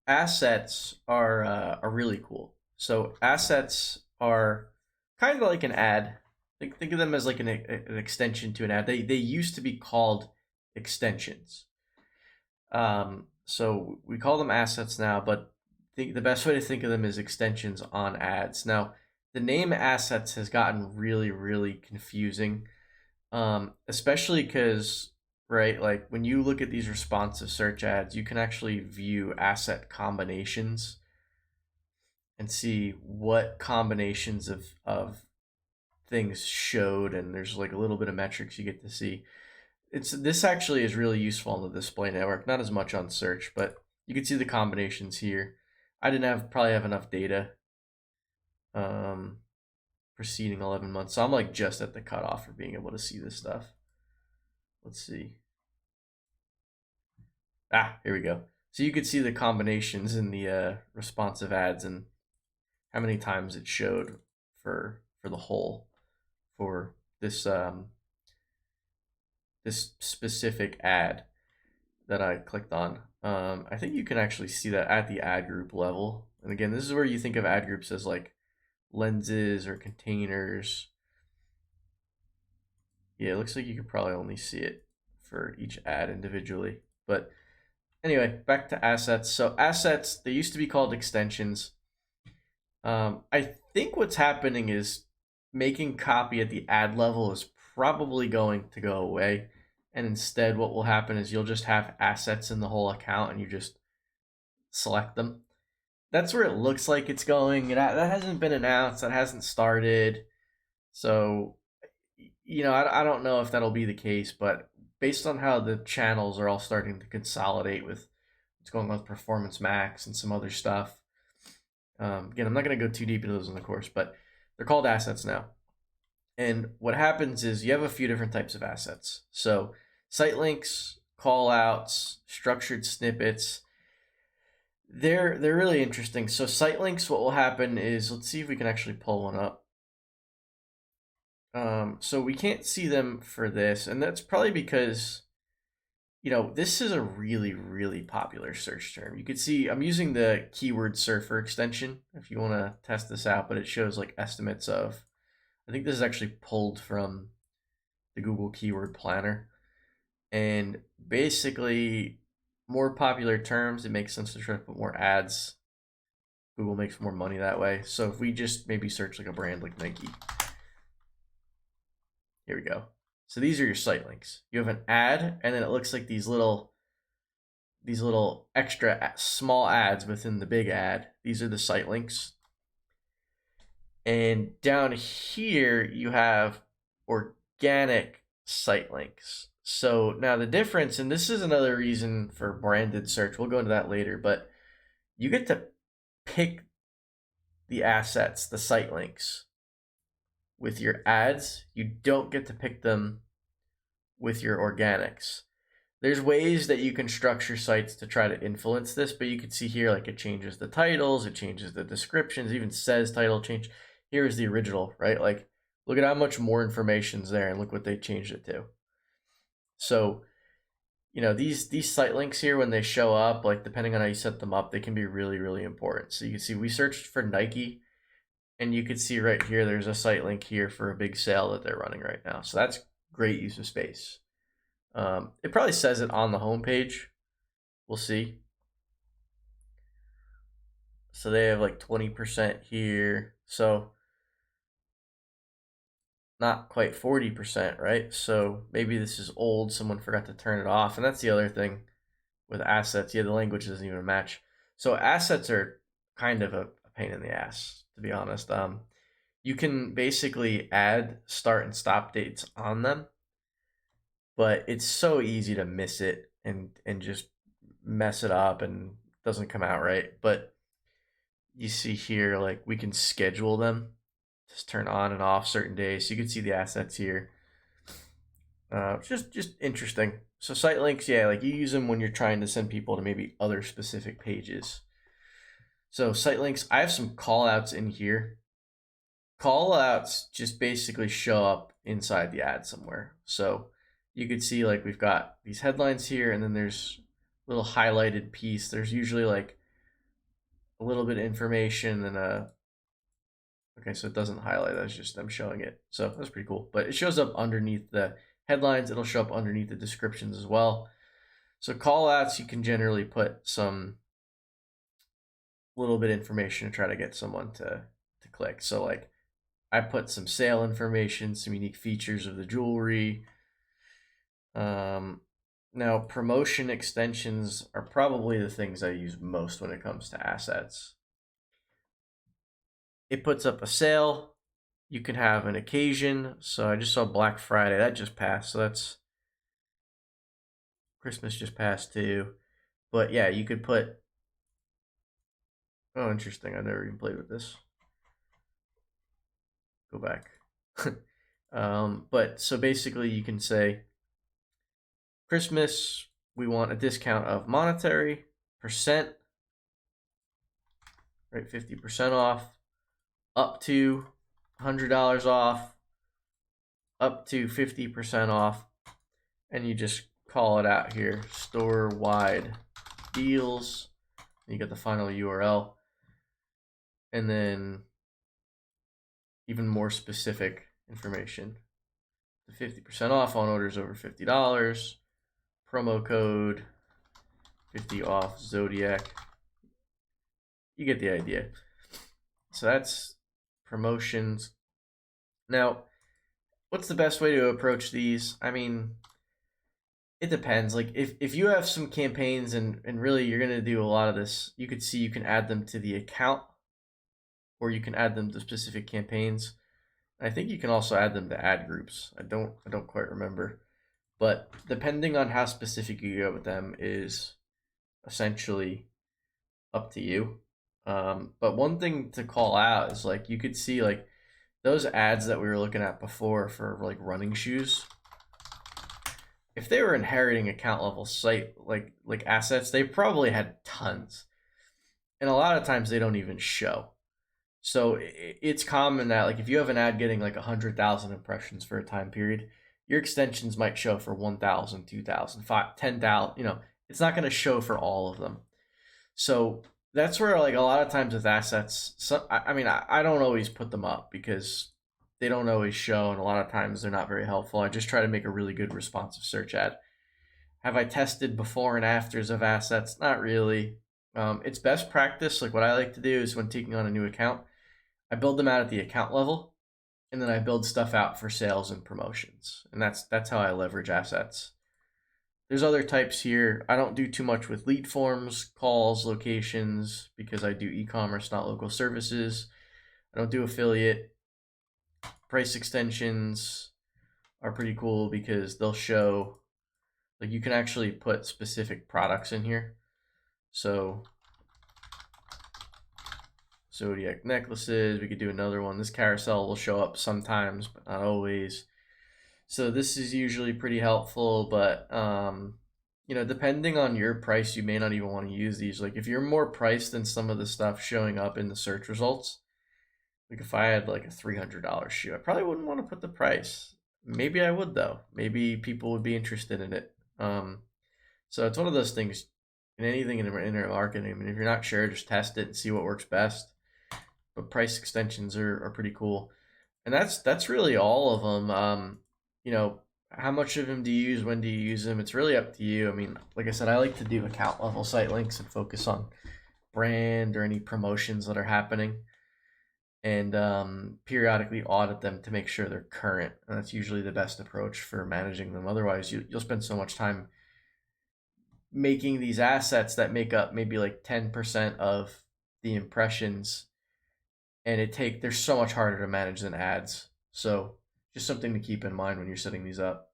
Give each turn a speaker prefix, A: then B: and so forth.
A: assets are really cool. So assets are kind of like an ad. Think of them as like an extension to an ad. They used to be called extensions. So we call them assets now, but the best way to think of them is extensions on ads. Now, the name assets has gotten really confusing, especially because, right, like when you look at these responsive search ads, you can actually view asset combinations and see what combinations of things showed, and there's like a little bit of metrics you get to see. This actually is really useful on the display network, not as much on search, but you can see the combinations here. I didn't have probably have enough data um, preceding 11 months, so I'm like just at the cutoff for being able to see this stuff. Let's see. Here we go. So you could see the combinations in the responsive ads and how many times it showed for the whole for this specific ad that I clicked on. I think you can actually see that at the ad group level. And again, this is where you think of ad groups as like lenses or containers. Yeah, it looks like you could probably only see it for each ad individually. But anyway, back to assets. So assets, they used to be called extensions. I think what's happening is making copy at the ad level is probably going to go away. And instead, what will happen is you'll just have assets in the whole account and you just select them. That's where it looks like it's going. That hasn't been announced, that hasn't started. So, I don't know if that'll be the case, but based on how the channels are all starting to consolidate with what's going on with Performance Max and some other stuff, again, I'm not going to go too deep into those in the course, but they're called assets now. And what happens is you have a few different types of assets. So site links, call outs, structured snippets, they're really interesting. So site links, what will happen is, let's see if we can actually pull one up. So we can't see them for this, and that's probably because this is a really popular search term. You could see I'm using the keyword surfer extension if you want to test this out, but it shows like estimates of, I think this is actually pulled from the Google Keyword Planner. And basically, more popular terms, it makes sense to try to put more ads. Google makes more money that way. So if we just maybe search like a brand like Nike, here we go. So these are your site links. You have an ad, and then it looks like these little extra small ads within the big ad. These are the site links. And down here you have organic site links. So now the difference, and this is another reason for branded search, we'll go into that later, but you get to pick the assets, the site links, with your ads. You don't get to pick them with your organics. There's ways that you can structure sites to try to influence this, but you can see here, like, it changes the titles, it changes the descriptions, it even says title change. Here is the original, right? Like, look at how much more information's there, and look what they changed it to. So, these site links here, when they show up, like, depending on how you set them up, they can be really important. So you can see we searched for Nike, and you can see right here there's a site link here for a big sale that they're running right now. So that's great use of space. It probably says it on the homepage. We'll see. So they have like 20% here. So not quite 40%, right? So maybe this is old. Someone forgot to turn it off. And that's the other thing with assets. Yeah, the language doesn't even match. So assets are kind of a pain in the ass, to be honest. You can basically add start and stop dates on them, but it's so easy to miss it and just mess it up and it doesn't come out right. But you see here, like, we can schedule them, just turn on and off certain days. So you can see the assets here. Just interesting. So site links, yeah, like you use them when you're trying to send people to maybe other specific pages. So site links, I have some call outs in here. Call outs just basically show up inside the ad somewhere. So you could see, like, we've got these headlines here, and then there's a little highlighted piece. There's usually like a little bit of information and a okay, so it doesn't highlight, that's just them showing it. So that's pretty cool. But it shows up underneath the headlines, it'll show up underneath the descriptions as well. So call outs, you can generally put some little bit of information to try to get someone to click. So like I put some sale information, some unique features of the jewelry. Now promotion extensions are probably the things I use most when it comes to assets. It puts up a sale. You can have an occasion. So I just saw Black Friday. That just passed. So that's Christmas just passed too. But yeah, you could put. Oh, interesting. I've never even played with this. Go back. But so basically, you can say Christmas, we want a discount of monetary percent, right? 50% off, up to $100 off, up to 50% off, and you just call it out here, store-wide deals. You get the final URL, and then even more specific information. 50% off on orders over $50, promo code 50 off Zodiac. You get the idea. So that's promotions. Now, what's the best way to approach these? I mean, it depends. Like if you have some campaigns and really you're gonna do a lot of this, you could see you can add them to the account or you can add them to specific campaigns. I think you can also add them to ad groups. I don't quite remember. But depending on how specific you go with them is essentially up to you. But one thing to call out is like you could see like those ads that we were looking at before for like running shoes. If they were inheriting account level site like assets, they probably had tons, and a lot of times they don't even show. So it's common that like if you have an ad getting like 100,000 impressions for a time period, your extensions might show for 1,000, 2,000, 10,000. You know, it's not going to show for all of them. So that's where like a lot of times with assets, I mean, I don't always put them up because they don't always show, and a lot of times they're not very helpful. I just try to make a really good responsive search ad. Have I tested before and afters of assets? Not really. It's best practice. Like what I like to do is when taking on a new account, I build them out at the account level, and then I build stuff out for sales and promotions, and that's how I leverage assets. There's other types here. I don't do too much with lead forms, calls, locations, because I do e-commerce, not local services. I don't do affiliate. Price extensions are pretty cool because they'll show, like you can actually put specific products in here. So Zodiac necklaces, we could do another one. This carousel will show up sometimes, but not always. So this is usually pretty helpful, but you know, depending on your price, you may not even want to use these. Like if you're more priced than some of the stuff showing up in the search results, like if I had like a $300 shoe, I probably wouldn't want to put the price. Maybe I would though. Maybe people would be interested in it. So it's one of those things in anything in internet marketing. I mean, if you're not sure, just test it and see what works best. But price extensions are pretty cool, and that's really all of them. You know, how much of them do you use? When do you use them? It's really up to you. I mean, like I said, I like to do account level site links and focus on brand or any promotions that are happening, and periodically audit them to make sure they're current. And that's usually the best approach for managing them. Otherwise, you'll spend so much time making these assets that make up maybe like 10% of the impressions, and they're so much harder to manage than ads. So just something to keep in mind when you're setting these up.